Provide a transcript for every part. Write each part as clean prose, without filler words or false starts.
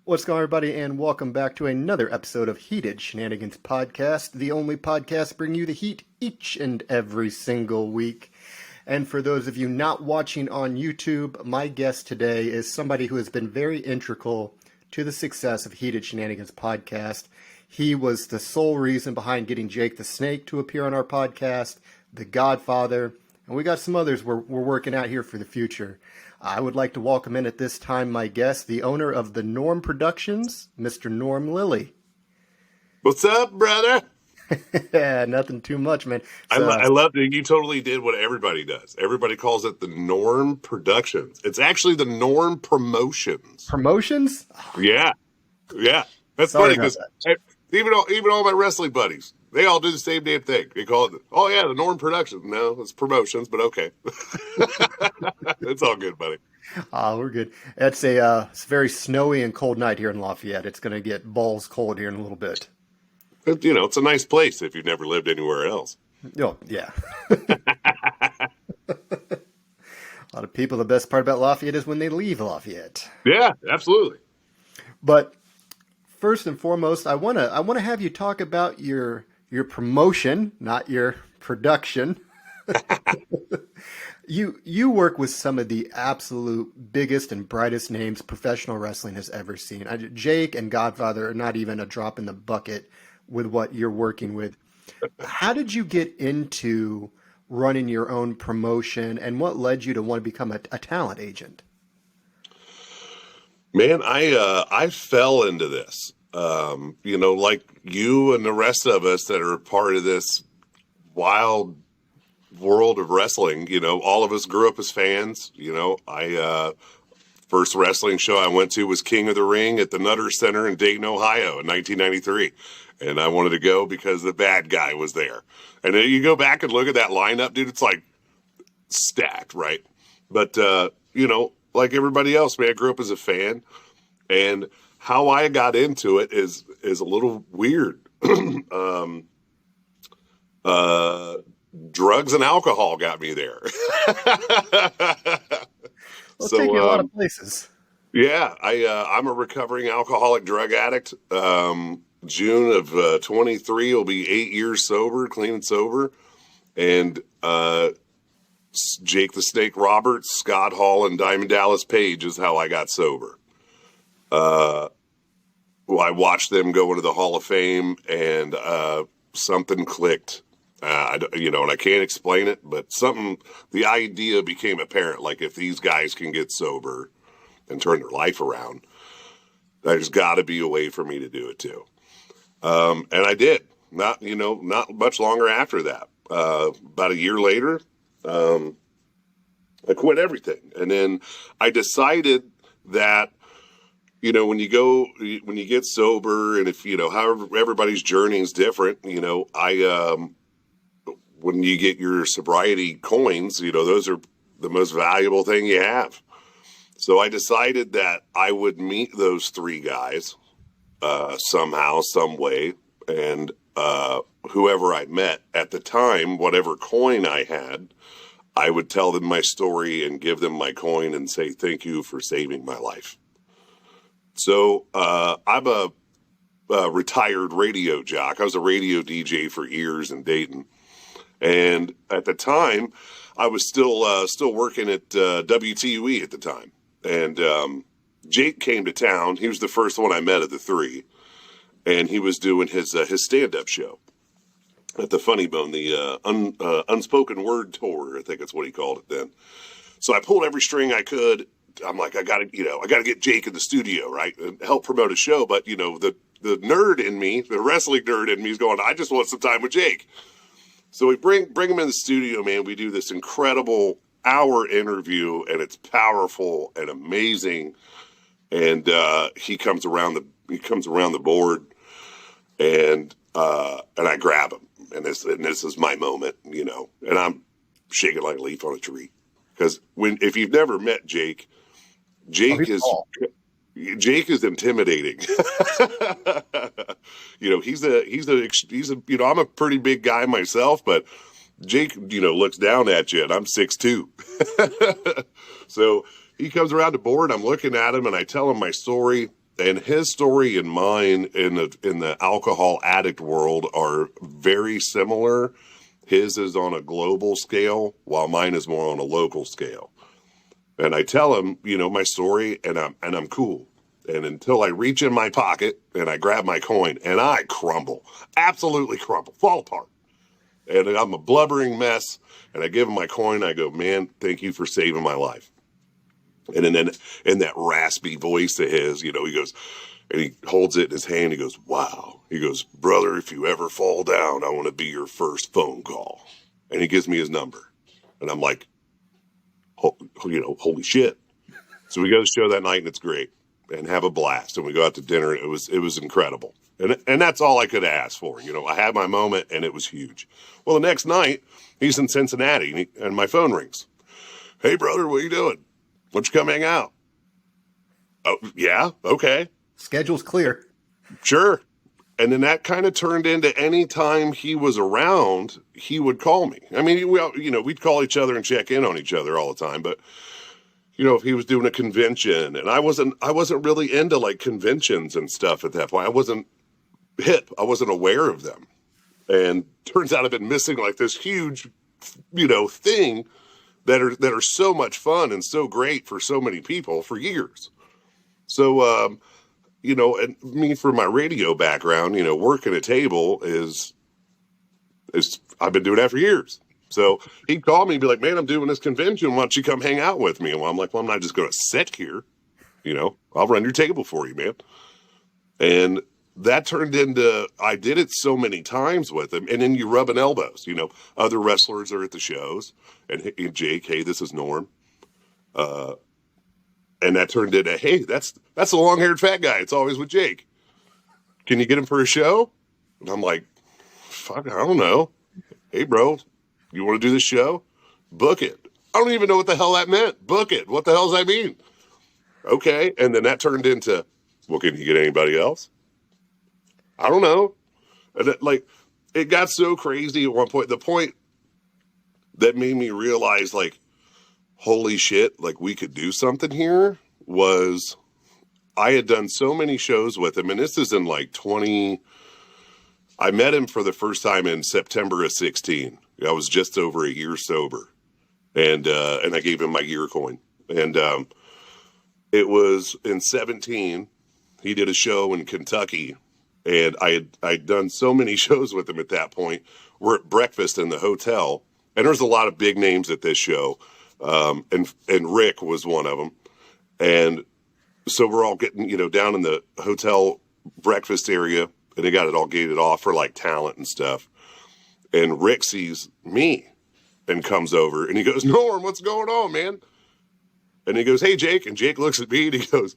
What's going on, everybody, and welcome back to another episode of Heated Shenanigans Podcast, the only podcast bringing you the heat each and every single week. And for those of you not watching on YouTube, my guest today is somebody who has been very integral to the success of Heated Shenanigans Podcast. He was the sole reason behind getting Jake the Snake to appear on our podcast, The Godfather, and we got some others we're working out here for the future. I would like to welcome in at this time my guest, the owner of the Norm Productions, Mr. Norm Lilly. What's up, brother? Yeah, nothing too much, man. I love that you totally did what everybody does. Everybody calls it the Norm Productions. It's actually the Norm Promotions. Promotions? Yeah. That's Sorry funny because even all my wrestling buddies, they all do the same damn thing. They call it, the Norm Productions. No, it's promotions, but okay. It's all good, buddy. We're good. It's a very snowy and cold night here in Lafayette. It's going to get balls cold here in a little bit. It's a nice place if you've never lived anywhere else. Oh, yeah. A lot of people, the best part about Lafayette is when they leave Lafayette. Yeah, absolutely. But first and foremost, I want to have you talk about your promotion, not your production. You work with some of the absolute biggest and brightest names professional wrestling has ever seen. Jake and Godfather are not even a drop in the bucket with what you're working with. How did you get into running your own promotion, and what led you to want to become a talent agent? Man, I fell into this. Like you and the rest of us that are part of this wild world of wrestling, all of us grew up as fans. First wrestling show I went to was King of the Ring at the Nutter Center in Dayton, Ohio in 1993. And I wanted to go because the bad guy was there. And then you go back and look at that lineup, dude, it's like stacked, right? But, like everybody else, man, I grew up as a fan. And how I got into it is a little weird. Drugs and alcohol got me there. Well, take you a lot of places. Yeah, I'm a recovering alcoholic drug addict. June of 23 will be 8 years sober, clean and sober. And Jake the Snake Roberts, Scott Hall, and Diamond Dallas Page is how I got sober. I watched them go into the Hall of Fame, and something clicked. And I can't explain it, but the idea became apparent. Like, if these guys can get sober and turn their life around, there's got to be a way for me to do it too. And I did. Not much longer after that. About a year later, I quit everything. And then I decided that, when you get sober, and if, however everybody's journey is different, when you get your sobriety coins, those are the most valuable thing you have. So I decided that I would meet those three guys somehow, some way, and whoever I met at the time, whatever coin I had, I would tell them my story and give them my coin and say thank you for saving my life. So I'm a retired radio jock. I was a radio DJ for years in Dayton. And at the time, I was still working at WTUE at the time. And Jake came to town. He was the first one I met of the three. And he was doing his stand-up show at the Funny Bone, the Unspoken Word Tour, I think that's what he called it then. So I pulled every string I could. I'm like, I gotta get Jake in the studio, right, and help promote a show. But the nerd in me, the wrestling nerd in me, is going, I just want some time with Jake. So we bring him in the studio, man. We do this incredible hour interview, and it's powerful and amazing. And he comes around the board, and I grab him, and this is my moment, and I'm shaking like a leaf on a tree, because if you've never met Jake is intimidating. I'm a pretty big guy myself, but Jake, looks down at you, and I'm 6'2". So he comes around the board, I'm looking at him, and I tell him my story, And his story and mine in the alcohol addict world are very similar. His is on a global scale, while mine is more on a local scale. And I tell him, my story, and I'm cool. And until I reach in my pocket and I grab my coin, and I crumble, absolutely crumble, fall apart. And I'm a blubbering mess. And I give him my coin. I go, man, thank you for saving my life. And then in that raspy voice of his, he goes, and he holds it in his hand. He goes, wow. He goes, brother, if you ever fall down, I want to be your first phone call. And he gives me his number. And I'm like, holy shit. So we go to the show that night, and it's great, and have a blast. And we go out to dinner. It was incredible. And that's all I could ask for. I had my moment, and it was huge. Well, the next night, he's in Cincinnati, and my phone rings. Hey, brother, what are you doing? Why don't you come hang out? Oh, yeah, okay. Schedule's clear. Sure. And then that kind of turned into any time he was around, he would call me. I mean, we'd call each other and check in on each other all the time. But, if he was doing a convention, and I wasn't really into like conventions and stuff at that point. I wasn't hip. I wasn't aware of them. And turns out I've been missing like this huge, thing that are so much fun and so great for so many people for years. So, and me for my radio background, working a table is I've been doing that for years. So he'd call me and be like, man, I'm doing this convention. Why don't you come hang out with me? And I'm like, well, I'm not just going to sit here. I'll run your table for you, man. And that turned into, I did it so many times with him. And then you rubbing elbows, other wrestlers are at the shows. And Jake, hey, this is Norm. And that turned into, hey, that's the long-haired fat guy. It's always with Jake. Can you get him for a show? And I'm like, fuck, I don't know. Hey, bro, you want to do this show? Book it. I don't even know what the hell that meant. Book it. What the hell does that mean? Okay. And then that turned into, well, can you get anybody else? I don't know. And it got so crazy at one point. The point that made me realize, like, holy shit, like we could do something here was I had done so many shows with him. And this is in like I met him for the first time in September of 16. I was just over a year sober. And I gave him my year coin. And it was in 17. He did a show in Kentucky. And I'd done so many shows with him at that point. We're at breakfast in the hotel. And there's a lot of big names at this show. And Rick was one of them. And so we're all getting, down in the hotel breakfast area, and they got it all gated off for like talent and stuff. And Rick sees me and comes over and he goes, Norm, what's going on, man? And he goes, hey, Jake. And Jake looks at me and he goes,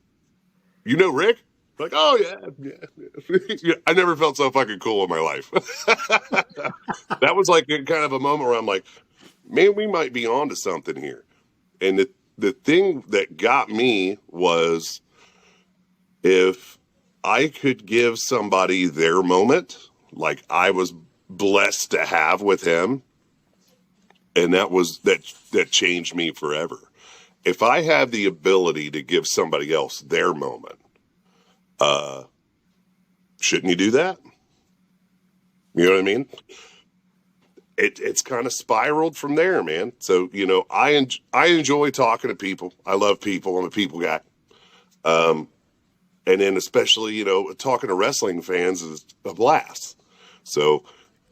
you know Rick? I'm like, oh yeah. I never felt so fucking cool in my life. That was like kind of a moment where I'm like, man, we might be onto something here. And the thing that got me was if I could give somebody their moment, like I was blessed to have with him, and that changed me forever. If I have the ability to give somebody else their moment, shouldn't you do that? You know what I mean? It's kind of spiraled from there, man. So, I enjoy talking to people. I love people. I'm a people guy. And then especially, talking to wrestling fans is a blast. So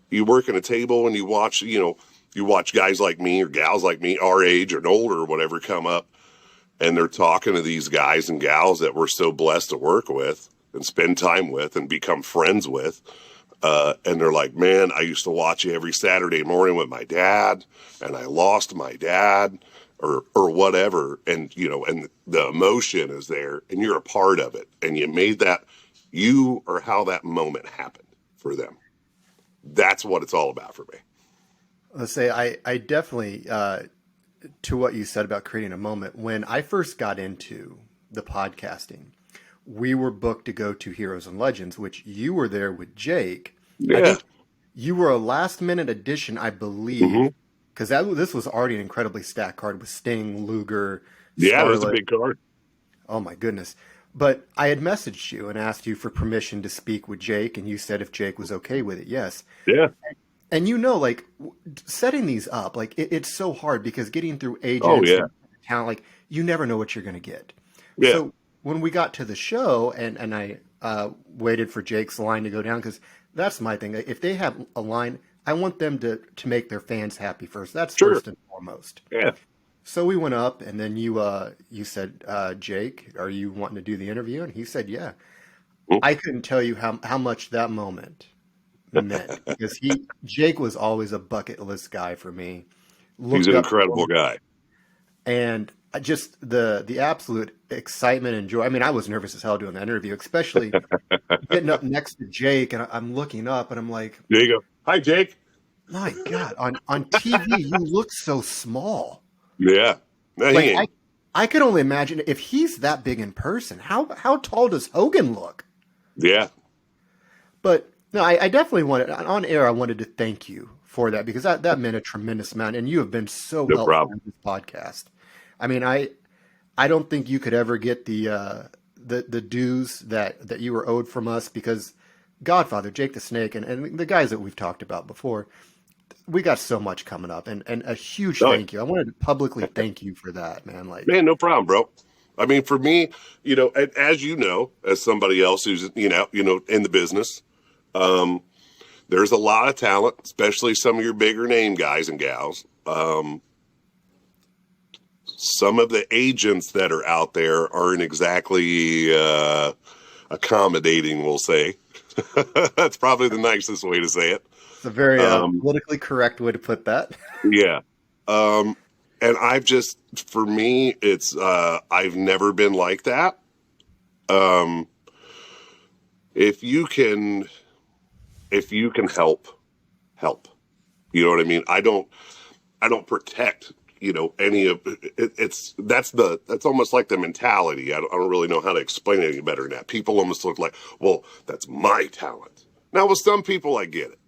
you work at a table and you watch guys like me or gals like me, our age or older or whatever, come up and they're talking to these guys and gals that we're so blessed to work with and spend time with and become friends with. And they're like, man, I used to watch you every Saturday morning with my dad and I lost my dad or whatever. And, and the emotion is there and you're a part of it. And you made that you or how that moment happened for them. That's what it's all about for me. Let's say I definitely, to what you said about creating a moment, when I first got into the podcasting, we were booked to go to Heroes and Legends, which you were there with Jake. Yeah. I think you were a last minute addition, I believe, because this was already an incredibly stacked card with Sting, Luger, Yeah, Scarlett. that's a big card. Oh my goodness. But I had messaged you and asked you for permission to speak with Jake, and you said if Jake was okay with it, yes. Yeah. And like setting these up, like it's so hard because getting through Oh agents yeah. and talent, like you never know what you're going to get. Yeah. So when we got to the show and I waited for Jake's line to go down, because that's my thing. If they have a line, I want them to make their fans happy first. That's Sure. first and foremost. Yeah. So we went up, and then you said, Jake, are you wanting to do the interview? And he said, yeah. Mm. I couldn't tell you how much that moment meant because Jake was always a bucket list guy for me. He's Looked an up to incredible him, guy. and just the absolute excitement and joy. I mean, I was nervous as hell doing that interview, especially getting up next to Jake, and I'm looking up, and I'm like, There you go. Hi, Jake. my God, on TV you look so small. Yeah. No, he Like ain't. I could only imagine if he's that big in person. How tall does Hogan look? Yeah. But no, I definitely wanted on air. I wanted to thank you for that because that meant a tremendous amount, and you have been so No helpful problem. in this podcast. I mean, I don't think you could ever get the dues that you were owed from us because Godfather, Jake the Snake, and the guys that we've talked about before, we got so much coming up, and a huge Oh, thank you. I wanted to publicly thank you for that, man. Like, man, no problem, bro. I mean, for me, as you know, as somebody else who's in the business, there's a lot of talent, especially some of your bigger name guys and gals. Some of the agents that are out there aren't exactly accommodating, we'll say. That's probably the nicest way to say it. it's a very Um, politically correct way to put that. yeah. And for me, it's, I've never been like that. Um, if you can help, help. You know what I mean? I don't protect, any of it. That's almost like the mentality. I don't really know how to explain it any better than that. People almost look like, well, that's my talent. Now with some people, I get it.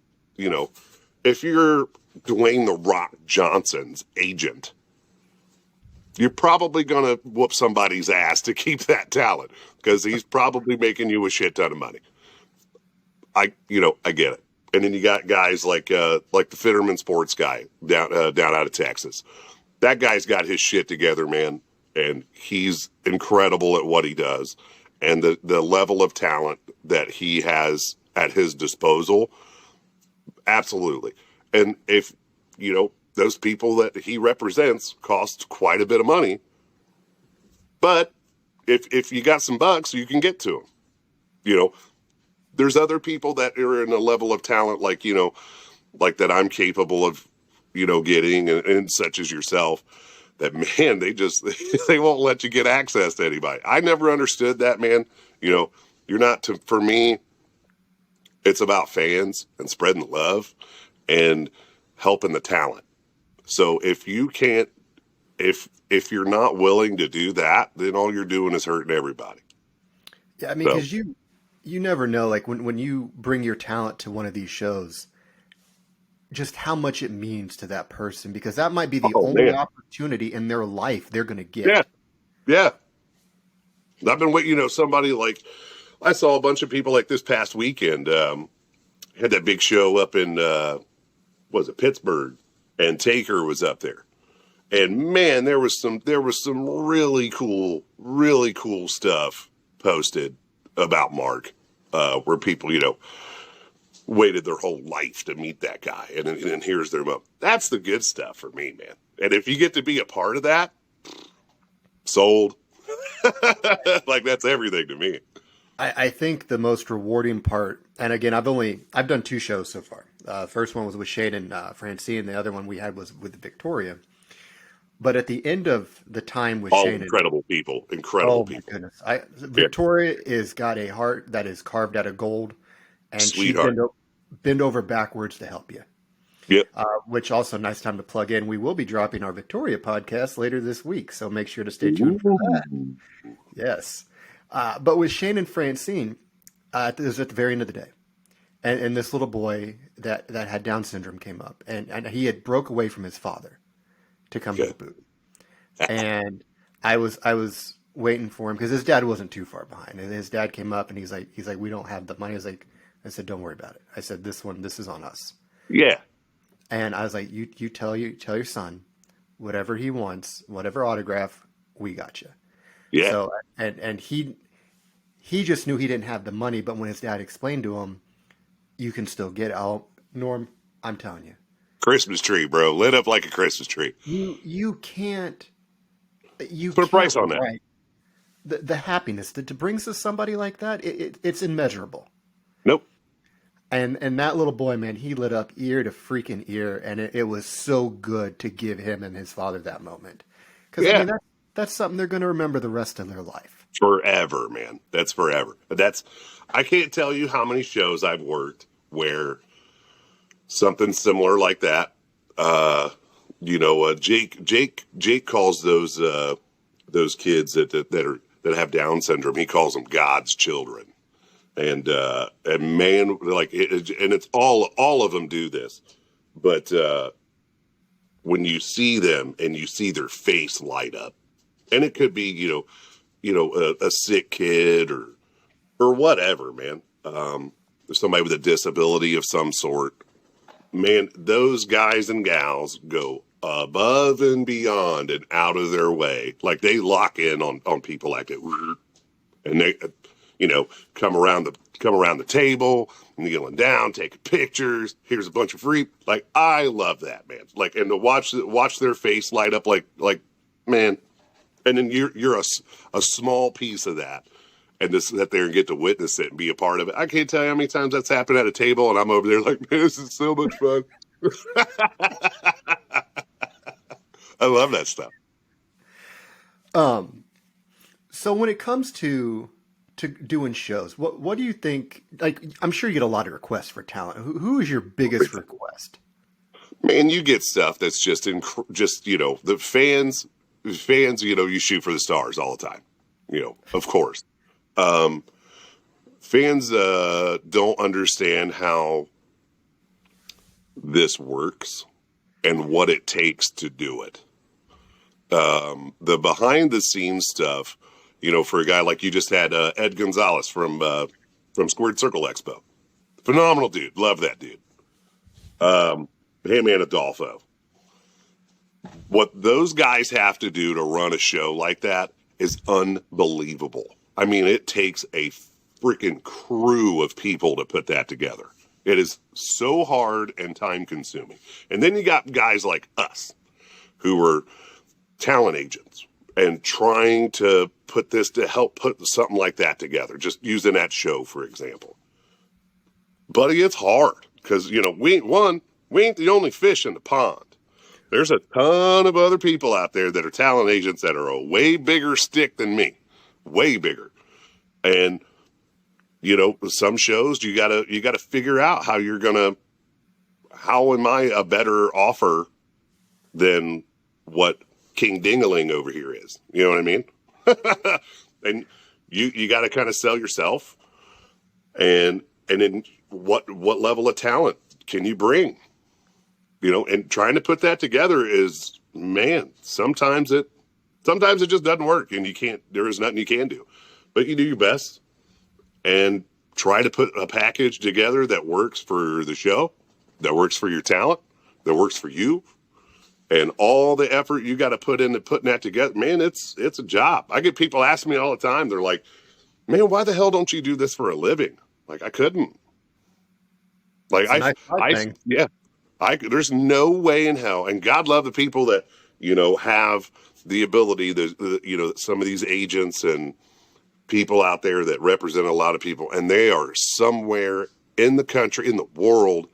If you're Dwayne "The Rock" Johnson's agent, you're probably going to whoop somebody's ass to keep that talent because he's probably making you a shit ton of money. I get it. And then you got guys like the Fitterman Sports guy down out of Texas. That guy's got his shit together, man, and he's incredible at what he does. And the level of talent that he has at his disposal, absolutely. And if those people that he represents cost quite a bit of money, but if you got some bucks, you can get to them. There's other people that are in a level of talent like that I'm capable of, getting and such as yourself, that, man, they won't let you get access to anybody. I never understood that, man. You're not for me, it's about fans and spreading love and helping the talent. So if you can't, if you're not willing to do that, then all you're doing is hurting everybody. Yeah, I mean, So, because you never know, like when you bring your talent to one of these shows, just how much it means to that person, because that might be the oh only man, opportunity in their life they're going to yeah, get. yeah. I've been waiting, somebody like, I saw a bunch of people like this past weekend, had that big show up in, was it Pittsburgh, and Taker was up there. And man, there was some really cool stuff posted about Mark, where people, waited their whole life to meet that guy. And here's their moment. That's the good stuff for me, man. And if you get to be a part of that, sold. Like, that's everything to me. I think the most rewarding part, and again, I've done 2 shows so far. First one was with Shane and Francine. The other one we had was with Victoria. But at the end of the time with All Shane, incredible people. oh Incredible my people. goodness, Yeah. Victoria is got a heart that is carved out of gold, and she Sweetheart. bend over backwards to help you. Yep. Which also nice time to plug in. We will be dropping our Victoria podcast later this week, so make sure to stay tuned for that. Ooh. Yes, but with Shane and Francine, it was at the very end of the day, and this little boy that had Down syndrome came up, and he had broke away from his father to come to Okay. the booth, and I was waiting for him because his dad wasn't too far behind. And his dad came up and he's like, we don't have the money. I said, don't worry about it. I said, this is on us. Yeah. And I was like, you tell your son whatever he wants, whatever autograph, we got you. Yeah. So, and he just knew he didn't have the money, but when his dad explained to him, you can still get it. Oh, Norm, I'm telling you. Christmas tree, bro. Lit up like a Christmas tree. You can't put a price on that. Right. The happiness that brings to somebody like that, it's immeasurable. Nope. And that little boy, man, he lit up ear to freaking ear, and it was so good to give him and his father that moment. Because I mean, that's something they're going to remember the rest of their life. Forever, man. That's forever. I can't tell you how many shows I've worked where something similar like that. Jake calls those kids that have Down syndrome. He calls them God's children. And man, like and it's all of them do this, but when you see them and you see their face light up, and it could be a sick kid or whatever, man, somebody with a disability of some sort, man, those guys and gals go above and beyond and out of their way, like they lock in on people like that, and they. Come around the table, kneeling down, taking pictures. Here's a bunch of free. Like, I love that, man. Like, and to watch their face light up, like, man. And then you're a small piece of that, and to sit there and get to witness it and be a part of it. I can't tell you how many times that's happened at a table, and I'm over there like, man, this is so much fun. I love that stuff. So when it comes to doing shows, what do you think? Like, I'm sure you get a lot of requests for talent. Who is your biggest request? Man, you get stuff that's just the fans. You shoot for the stars all the time. Of course. Fans don't understand how this works and what it takes to do it. The behind the scenes stuff. For a guy like you just had Ed Gonzalez from Squared Circle Expo. Phenomenal dude. Love that dude. Him and Adolfo. What those guys have to do to run a show like that is unbelievable. I mean, it takes a freaking crew of people to put that together. It is so hard and time consuming. And then you got guys like us who are talent agents and trying to help put something like that together, just using that show, for example. Buddy, it's hard because, we ain't the only fish in the pond. There's a ton of other people out there that are talent agents that are a way bigger stick than me, way bigger. And, some shows you gotta figure out how am I a better offer than what King Dingaling over here is. You know what I mean? And you got to kind of sell yourself, and then what level of talent can you bring? And trying to put that together is, man, sometimes it just doesn't work, and there is nothing you can do, but you do your best and try to put a package together that works for the show, that works for your talent, that works for you. And all the effort you got to put into putting that together, man, it's a job. I get people asking me all the time. They're like, man, why the hell don't you do this for a living? Like, I couldn't. Like, there's no way in hell. And God love the people that, have the ability, some of these agents and people out there that represent a lot of people, and they are somewhere in the country, in the world,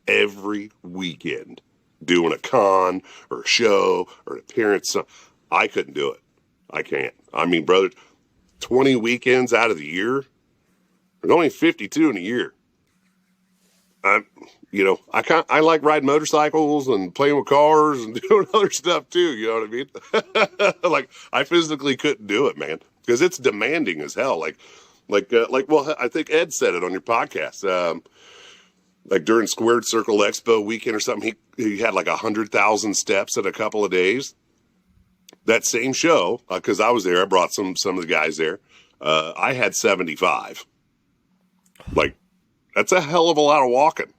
every weekend doing a con or a show or an appearance. I couldn't do it. I can't. I mean, brother, 20 weekends out of the year. There's only 52 in a year. I like riding motorcycles and playing with cars and doing other stuff too. You know what I mean? Like, I physically couldn't do it, man, because it's demanding as hell. Well, I think Ed said it on your podcast. Like during Squared Circle Expo weekend or something, he had like 100,000 steps in a couple of days. that same show, because I was there, I brought some of the guys there. I had 75. Like, that's a hell of a lot of walking.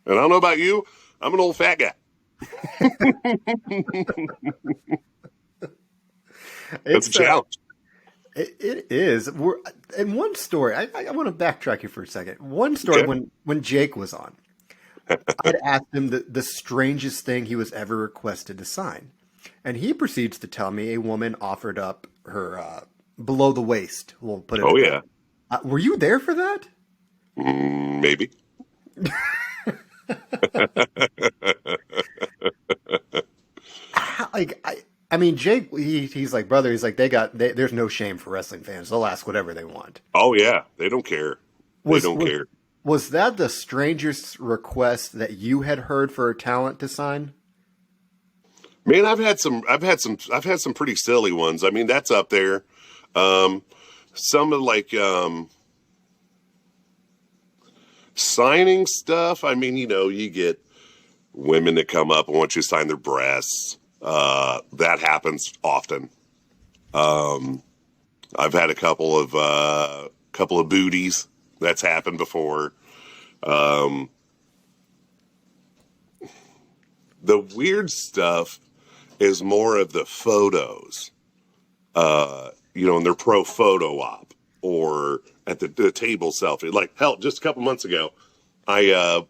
And I don't know about you, I'm an old fat guy. That's a challenge. It is. In one story, I want to backtrack you for a second. One story, Okay. when Jake was on, I'd asked him the strangest thing he was ever requested to sign. And he proceeds to tell me a woman offered up her below the waist. We'll put it Oh, at yeah. that. Were you there for that? Maybe. I mean, Jake, he's like, brother, he's like, there's no shame for wrestling fans. They'll ask whatever they want. Oh, yeah. They don't care. They Was don't was, care. was that the strangest request that you had heard for a talent to sign? Man, I've had some pretty silly ones. I mean, that's up there. Some of signing stuff. I mean, you get women that come up and want you to sign their breasts. That happens often. I've had a couple of booties. That's happened before. The weird stuff is more of the photos, in their pro photo op or at the table selfie. Like, hell, just a couple months ago, a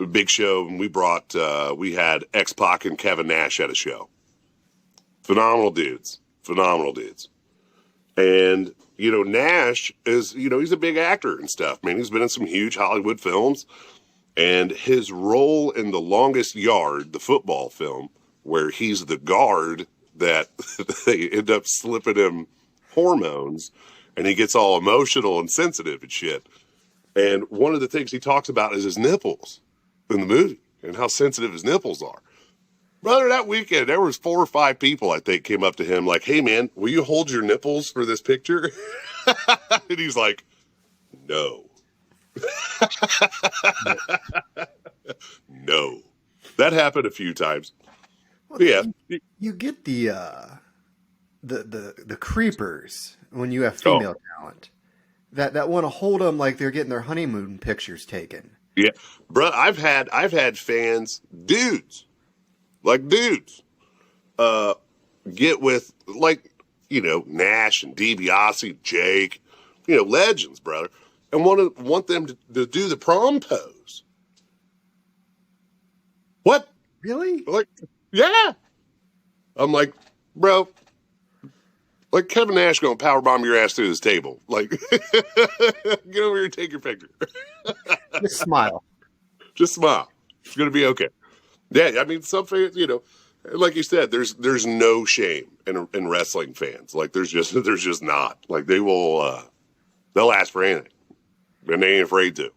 big show, and we had X-Pac and Kevin Nash at a show. Phenomenal dudes. And, Nash is, he's a big actor and stuff, man. He's been in some huge Hollywood films. And his role in The Longest Yard, the football film, where he's the guard that they end up slipping him hormones, and he gets all emotional and sensitive and shit. And one of the things he talks about is his nipples in the movie and how sensitive his nipples are. Brother, that weekend, there was 4 or 5 people, I think, came up to him like, hey, man, will you hold your nipples for this picture? And he's like, no. No. That happened a few times. Well, Yeah. you get the creepers when you have Oh, female talent that want to hold them like they're getting their honeymoon pictures taken. yeah. Bro, I've had fans, dudes, get with, Nash and DiBiase, Jake, legends, brother, and want them to do the prom pose. What? Really? Like, yeah. I'm like, bro, like Kevin Nash going to powerbomb your ass through this table. Like, get over here and take your picture. Just smile. Just smile. It's going to be okay. Yeah, I mean, some fans, like you said, there's no shame in wrestling fans. Like, there's just not. Like, they'll ask for anything, and they ain't afraid to.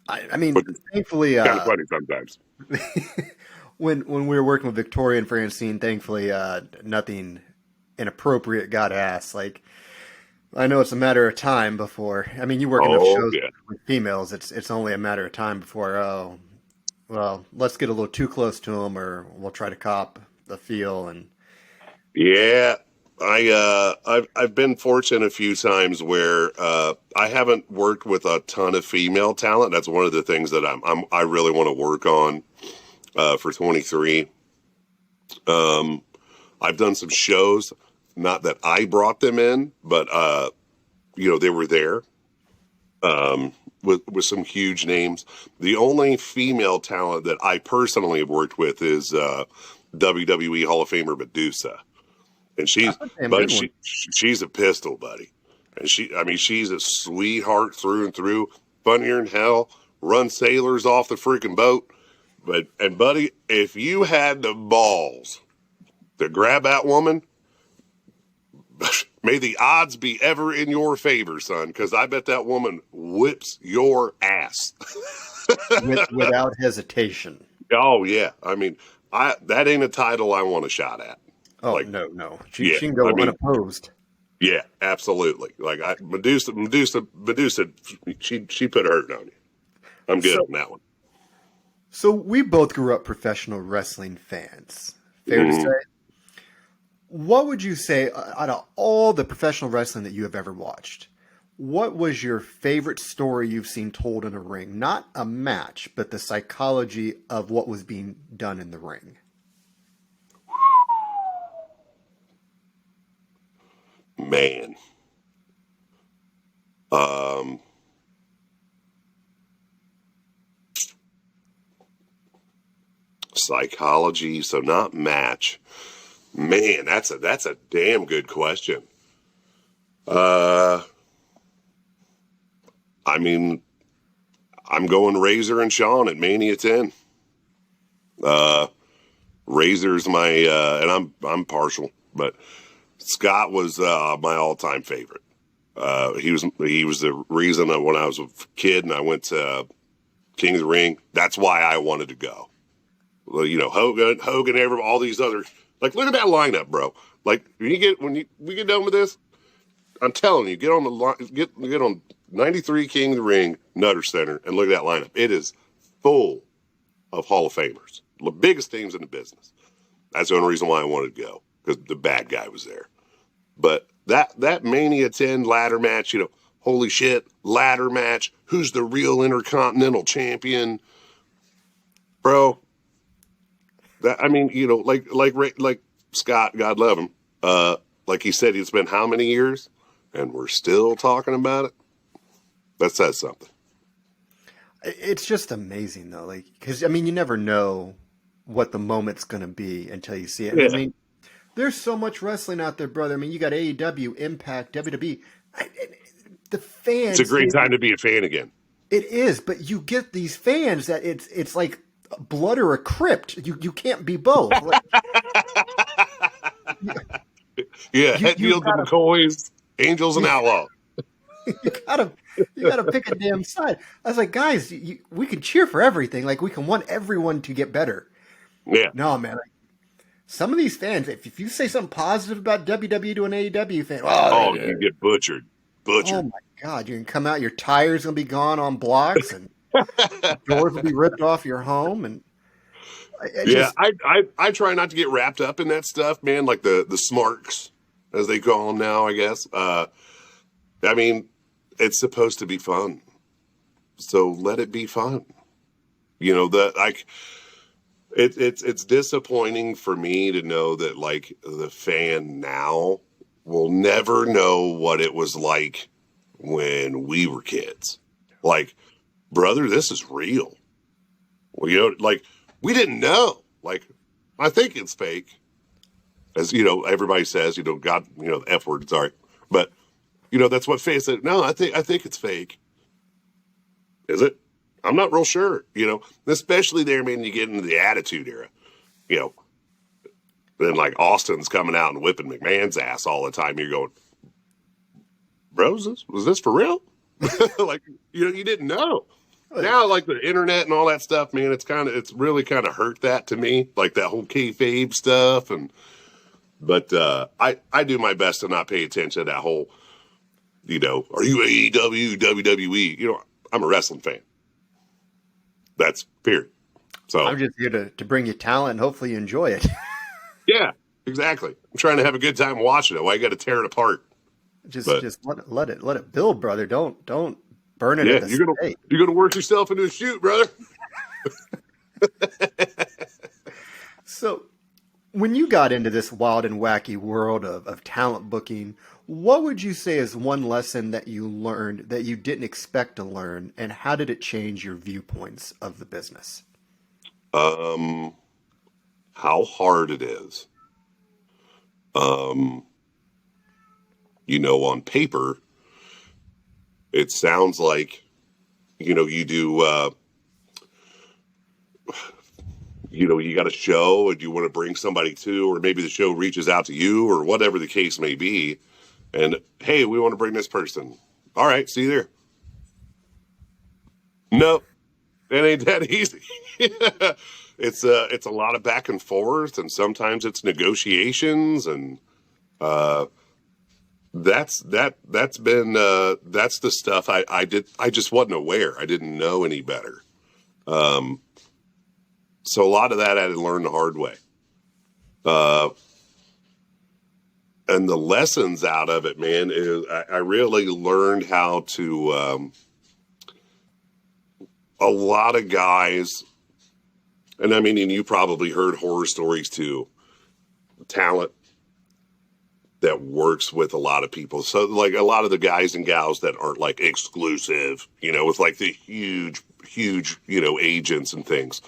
I mean, But thankfully, kind of funny sometimes. when we were working with Victoria and Francine, thankfully, nothing inappropriate got asked. Like, I know it's a matter of time before. I mean, you work enough Oh shows yeah, with females. It's only a matter of time before. Oh, well, let's get a little too close to them, or we'll try to cop the feel. And yeah. I've been fortunate a few times where I haven't worked with a ton of female talent. That's one of the things that I really want to work on for 23. I've done some shows, not that I brought them in, but they were there with some huge names. The only female talent that I personally have worked with is WWE Hall of Famer Medusa. And she's a pistol, buddy. And she's a sweetheart through and through. Funnier than hell. Run sailors off the freaking boat. And buddy, if you had the balls to grab that woman, may the odds be ever in your favor, son, because I bet that woman whips your ass. without hesitation. Oh yeah, I mean, that ain't a title I want a shot at. Oh, Like, no. yeah, She can go I mean, unopposed. Yeah, absolutely. Like Medusa, she put a hurting on you. I'm good on that one. So we both grew up professional wrestling fans. Fair to say? What would you say out of all the professional wrestling that you have ever watched? What was your favorite story you've seen told in a ring? Not a match, but the psychology of what was being done in the ring. Man. Psychology, so not match. Man, that's a damn good question. I mean, I'm going Razor and Shawn at Mania 10. Razor's my and I'm partial, but Scott was my all-time favorite. He was the reason that when I was a kid and I went to King of the Ring, that's why I wanted to go. Well, you know, Hogan, all these other, like, look at that lineup, bro. Like, we get done with this, I'm telling you, get on the line, get on 93 King of the Ring, Nutter Center, and look at that lineup. It is full of Hall of Famers, the biggest teams in the business. That's the only reason why I wanted to go, because the bad guy was there. But that Mania 10 ladder match, you know, holy shit, ladder match. Who's the real Intercontinental Champion, bro? That, I mean, you know, like Scott, God love him. Like he said, it's been how many years, and we're still talking about it. That says something. It's just amazing, though, like, because I mean, you never know what the moment's going to be until you see it. Yeah. I mean, there's so much wrestling out there, brother. I mean, you got AEW, Impact, WWE. The fans. It's a great time to be a fan again. It is, but you get these fans that it's like blood or a crypt. You can't be both. Like, yeah, Hetfields and McCoys, Angels and Outlaws. you gotta pick a damn side. I was like, guys, we can cheer for everything. Like, we can want everyone to get better. Yeah. No, man. Like, some of these fans, if you say something positive about WWE to an AEW fan, oh, you get butchered. Oh my God, you can come out, your tires gonna be gone on blocks, and doors will be ripped off your home, and I try not to get wrapped up in that stuff, man. Like the smarks, as they call them now, I guess. I mean, it's supposed to be fun, so let it be fun. You know, it's disappointing for me to know that, like, the fan now will never know what it was like when we were kids. Like, brother, this is real. Well, you know, like, we didn't know. Like, I think it's fake. As, you know, everybody says, you know, God, you know, the F word, sorry. But, you know, that's what fans said. No, I think it's fake. Is it? I'm not real sure, you know, especially there, man, you get into the Attitude Era, you know. Then, like, Austin's coming out and whipping McMahon's ass all the time. You're going, bro, was this for real? Like, you know, you didn't know. Now, like, the internet and all that stuff, man, it's really kind of hurt that to me, like that whole kayfabe stuff. But I do my best to not pay attention to that whole, you know, are you AEW, WWE? You know, I'm a wrestling fan. That's period. So I'm just here to bring you talent, and hopefully you enjoy it. Yeah, exactly. I'm trying to have a good time watching it. Why you got to tear it apart? Just let it build, brother. Don't burn it. Yeah, at the stake. You're gonna work yourself into a shoot, brother. So, when you got into this wild and wacky world of talent booking, what would you say is one lesson that you learned that you didn't expect to learn, and how did it change your viewpoints of the business? How hard it is. You know, on paper, it sounds like, you know, you do, you know, you got a show and you want to bring somebody to, or maybe the show reaches out to you, or whatever the case may be. And, hey, we want to bring this person. All right, see you there. No, it ain't that easy. It's a lot of back and forth, and sometimes it's negotiations, and that's the stuff I just wasn't aware. I didn't know any better. So a lot of that I had to learn the hard way. and the lessons out of it, man, is I really learned how to, a lot of guys, and I mean, and you probably heard horror stories too, talent that works with a lot of people. So like a lot of the guys and gals that aren't like exclusive, with like the huge, agents and things,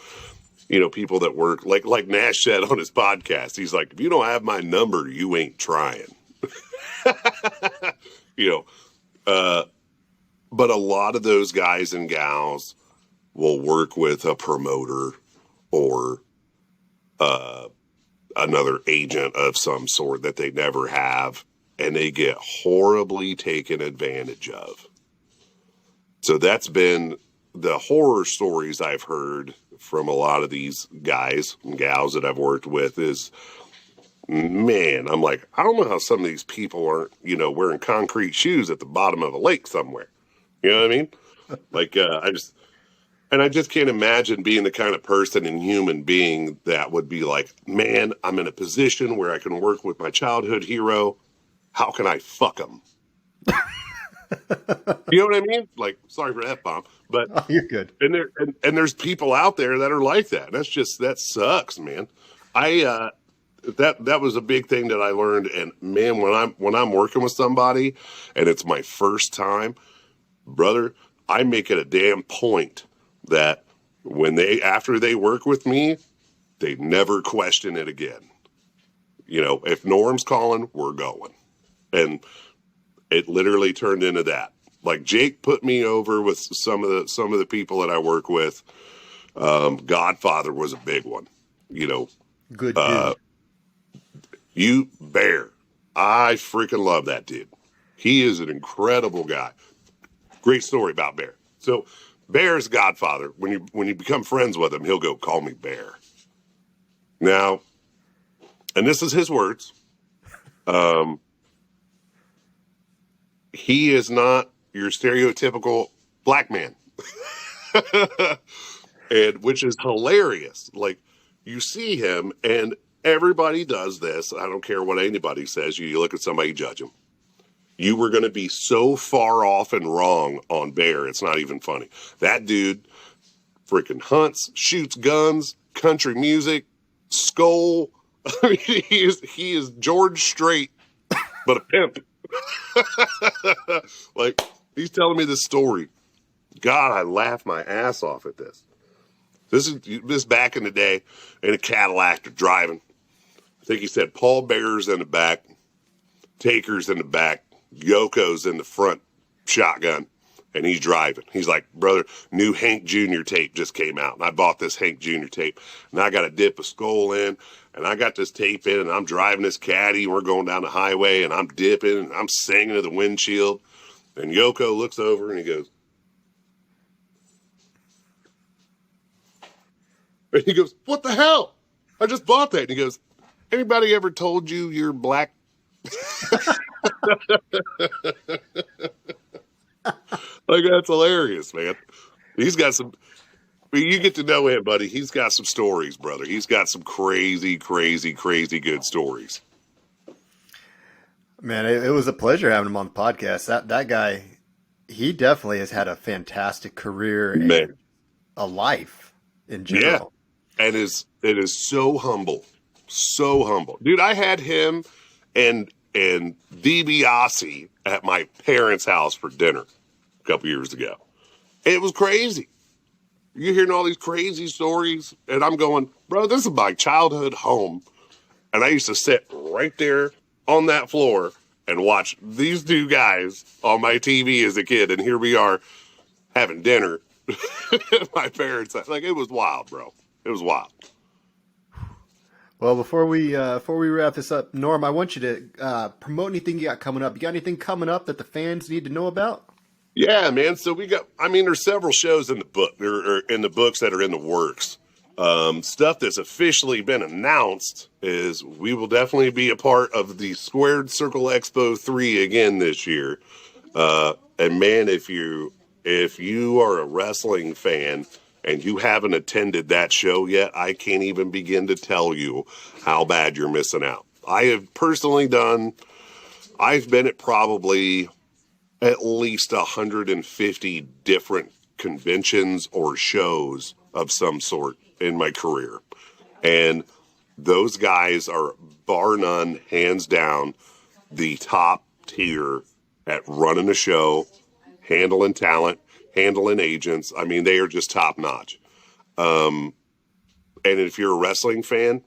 people that work like Nash said on his podcast, he's like, if you don't have my number, you ain't trying, but a lot of those guys and gals will work with a promoter or, another agent of some sort that they never have, and they get horribly taken advantage of. So that's been the horror stories I've heard from a lot of these guys and gals that I've worked with is, man, I'm like, I don't know how some of these people aren't, wearing concrete shoes at the bottom of a lake somewhere. You know what I mean? Like, I just can't imagine being the kind of person and human being that would be like, man, I'm in a position where I can work with my childhood hero. How can I fuck him? You know what I mean? Like, sorry for that bomb, but you're good. And there's people out there that are like that. That sucks, man. That was a big thing that I learned. And man, when I'm working with somebody and it's my first time, brother, I make it a damn point that after they work with me, they never question it again. If Norm's calling, we're going. And it literally turned into that. Like Jake put me over with some of the people that I work with. Godfather was a big one. Good dude. Bear. I freaking love that dude. He is an incredible guy. Great story about Bear. So Bear's Godfather, when you become friends with him, he'll go, call me Bear. Now, and this is his words, he is not your stereotypical black man. And which is hilarious. Like, you see him, and everybody does this. I don't care what anybody says. You look at somebody, judge them. You were going to be so far off and wrong on Bear, it's not even funny. That dude freaking hunts, shoots guns, country music, skull. I mean, he is George Strait, but a pimp. Like, he's telling me this story. God, I laughed my ass off at this. This is back in the day in a Cadillac they're driving. I think he said Paul Bear's in the back, Taker's in the back, Yoko's in the front shotgun, and he's driving. He's like, brother, new Hank Jr. tape just came out, and I bought this Hank Jr. tape, and I got to dip a skull in, and I got this tape in, and I'm driving this caddy, and we're going down the highway, and I'm dipping, and I'm singing to the windshield, and Yoko looks over, and he goes, what the hell? I just bought that. And he goes, anybody ever told you you're black? Like, that's hilarious, man. He's got some, you get to know him, buddy. He's got some stories, brother. He's got some crazy, crazy, crazy good stories. Man, it was a pleasure having him on the podcast. That guy, he definitely has had a fantastic career and a life in general. Yeah. And it is so humble. So humble. Dude, I had him and DiBiase at my parents' house for dinner a couple years ago. It was crazy. You're hearing all these crazy stories, and I'm going, bro, this is my childhood home. And I used to sit right there on that floor and watch these two guys on my TV as a kid, and here we are having dinner at my parents' house. Like, it was wild, bro. It was wild. Well, before we wrap this up, Norm, I want you to promote anything you got coming up. You got anything coming up that the fans need to know about? Yeah, man. So there's several shows in the book, or in the books that are in the works. Stuff that's officially been announced is we will definitely be a part of the Squared Circle Expo 3 again this year. And man, if you are a wrestling fan and you haven't attended that show yet, I can't even begin to tell you how bad you're missing out. I have personally done, I've been at probably at least 150 different conventions or shows of some sort in my career. And those guys are, bar none, hands down, the top tier at running a show, handling talent, handling agents. I mean, they are just top notch. And if you're a wrestling fan,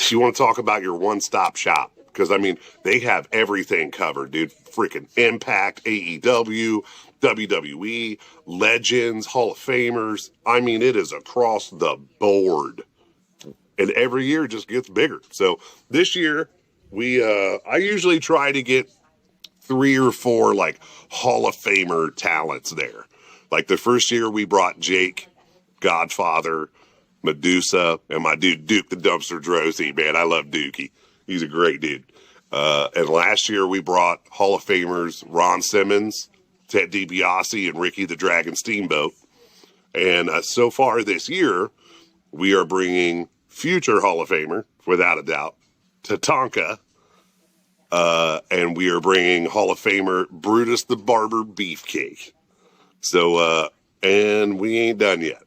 you want to talk about your one-stop shop. Because, I mean, they have everything covered, dude. Freaking Impact, AEW, WWE, Legends, Hall of Famers. I mean, it is across the board. And every year it just gets bigger. So this year, I usually try to get 3 or 4, like, Hall of Famer talents there. Like, the first year we brought Jake, Godfather, Medusa, and my dude Duke the Dumpster Droese, man. I love Dookie. He's a great dude. And last year we brought Hall of Famers Ron Simmons, Ted DiBiase, and Ricky the Dragon Steamboat. And so far this year, we are bringing future Hall of Famer, without a doubt, Tatanka. And we are bringing Hall of Famer Brutus the Barber Beefcake. So, and we ain't done yet.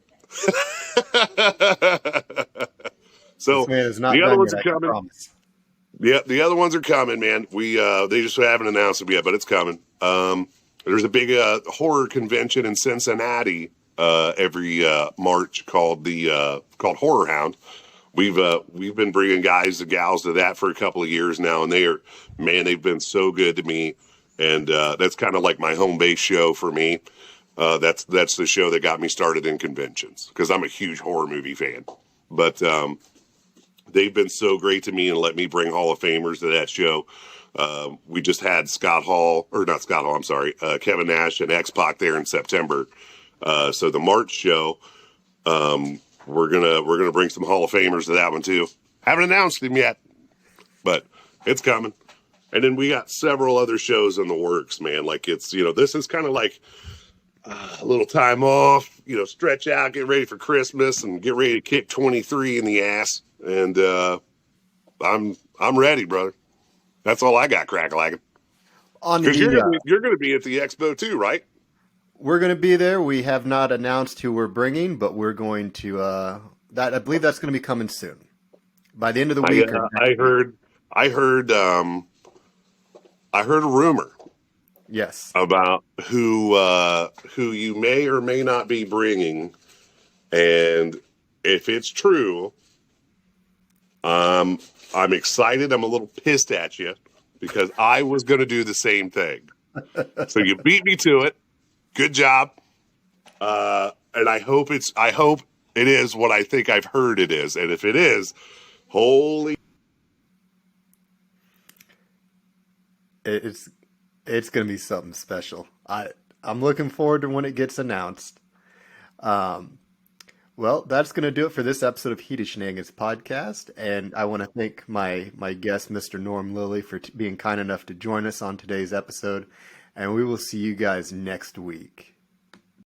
So This man is not the other done ones yet, are I can coming. promise. Yeah, the other ones are coming, man. They just haven't announced them yet, but it's coming. There's a big horror convention in Cincinnati every March called Horror Hound. We've been bringing guys and gals to that for a couple of years now, and they've been so good to me, and that's kind of like my home base show for me. That's the show that got me started in conventions because I'm a huge horror movie fan. But they've been so great to me and let me bring Hall of Famers to that show. We just had Kevin Nash and X-Pac there in September. So the March show, we're gonna bring some Hall of Famers to that one too. Haven't announced them yet, but it's coming. And then we got several other shows in the works, man. Like this is kind of like a little time off, stretch out, get ready for Christmas, and get ready to kick 23 in the ass. And I'm ready, brother. That's all I got, crack-a-lackin'. Because you're gonna be at the expo too, right? We're going to be there. We have not announced who we're bringing, but we're going to. I believe that's going to be coming soon, by the end of the week. I heard a rumor. Yes. About who you may or may not be bringing, and if it's true, I'm excited. I'm a little pissed at you because I was going to do the same thing. So you beat me to it. Good job. And I hope it is what I think I've heard it is. And if it is, holy. It's going to be something special. I'm looking forward to when it gets announced. Well, that's going to do it for this episode of Heated Shenanigans Podcast. And I want to thank my guest, Mr. Norm Lilly, for being kind enough to join us on today's episode. And we will see you guys next week.